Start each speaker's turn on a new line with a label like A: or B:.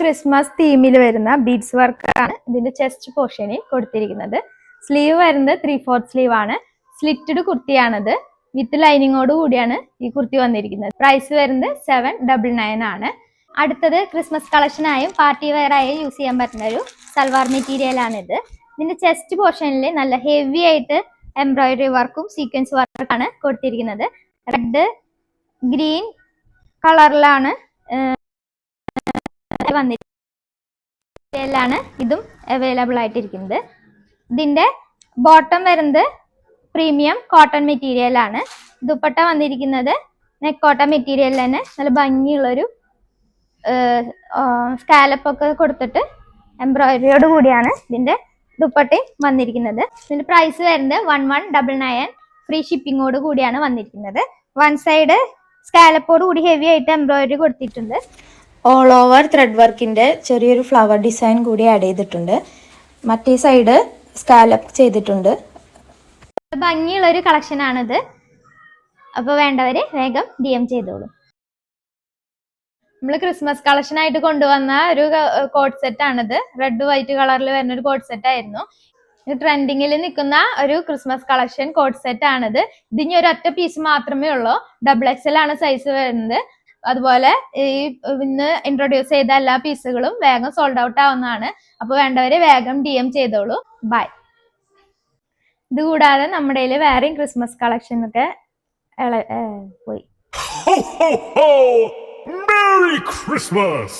A: Christmas തീമിൽ വരുന്ന beads വർക്കാണ് ഇതിന്റെ ചെസ്റ്റ് പോർഷനിൽ കൊടുത്തിരിക്കുന്നത്. സ്ലീവ് വരുന്നത് 3/4 സ്ലീവ് ആണ്. സ്ലിറ്റഡ് കുർത്തിയാണത്. വിത്ത് ലൈനിങ്ങോട് കൂടിയാണ് ഈ കുർത്തി വന്നിരിക്കുന്നത്. പ്രൈസ് വരുന്നത് 799 ആണ്. അടുത്തത് ക്രിസ്മസ് കളക്ഷനായും പാർട്ടി വെയർ ആയും യൂസ് ചെയ്യാൻ പറ്റുന്ന ഒരു സൽവാർ മെറ്റീരിയൽ ആണിത്. ഇതിന്റെ ചെസ്റ്റ് പോർഷനിൽ നല്ല ഹെവി ആയിട്ട് എംബ്രോയിഡറി വർക്കും സീക്വൻസ് വർക്കാണ് കൊടുത്തിരിക്കുന്നത്. റെഡ് ഗ്രീൻ കളറിലാണ് വന്നിരിക്കുന്നതാണ് ഇതും അവൈലബിൾ ആയിട്ടിരിക്കുന്നത്. ഇതിന്റെ ബോട്ടം വരുന്നത് പ്രീമിയം കോട്ടൺ മെറ്റീരിയൽ ആണ്. ദുപ്പട്ട വന്നിരിക്കുന്നത് നെക്ക് കോട്ടൺ മെറ്റീരിയൽ തന്നെ നല്ല ഭംഗിയുള്ളൊരു സ്കാലപ്പ് ഒക്കെ കൊടുത്തിട്ട് എംബ്രോയിഡറിയോട് കൂടിയാണ് ഇതിന്റെ ദുപ്പട്ടയും വന്നിരിക്കുന്നത്. ഇതിന്റെ പ്രൈസ് വരുന്നത് 1199. ഫ്രീ ഷിപ്പിങ്ങോട് കൂടിയാണ് വന്നിരിക്കുന്നത്. വൺ സൈഡ് സ്കാലപ്പോട് കൂടി ഹെവി ആയിട്ട് എംബ്രോയിഡറി കൊടുത്തിട്ടുണ്ട്.
B: ഓൾ ഓവർ ത്രെഡ് വർക്കിൻ്റെ ചെറിയൊരു ഫ്ലവർ ഡിസൈൻ കൂടി ആഡ് ചെയ്തിട്ടുണ്ട്. മറ്റേ സൈഡ് സ്കാലപ്പ് ചെയ്തിട്ടുണ്ട്.
A: ഭംഗിയുള്ളൊരു കളക്ഷനാണിത്. അപ്പോൾ വേണ്ടവർ വേഗം DM ചെയ്തോളൂ. നമ്മൾ ക്രിസ്മസ് കളക്ഷനായിട്ട് കൊണ്ടുവന്ന ഒരു കോട്ട് സെറ്റ് ആണിത്. റെഡ് വൈറ്റ് കളറിൽ വരുന്ന ഒരു കോട്ട് സെറ്റ് ആയിരുന്നു. ട്രെൻഡിങ്ങിൽ നിൽക്കുന്ന ഒരു ക്രിസ്മസ് കളക്ഷൻ കോട്ട് സെറ്റ് ആണിത്. ഇതിന് ഒരു ഒറ്റ പീസ് മാത്രമേ ഉള്ളൂ. XXL ആണ് സൈസ് വരുന്നത്. അതുപോലെ ഈ ഇന്ന് ഇൻട്രൊഡ്യൂസ് ചെയ്ത എല്ലാ പീസുകളും വേഗം സോൾഡ് ഔട്ട് ആവുന്നതാണ്. അപ്പോൾ വേണ്ടവര് വേഗം DM ചെയ്തോളൂ. ബൈ. ഇത് കൂടാതെ നമ്മുടെ കയ്യിൽ വേറെയും ക്രിസ്മസ് കളക്ഷൻ ഒക്കെ പോയി.
C: Ho, ho, ho! Merry Christmas!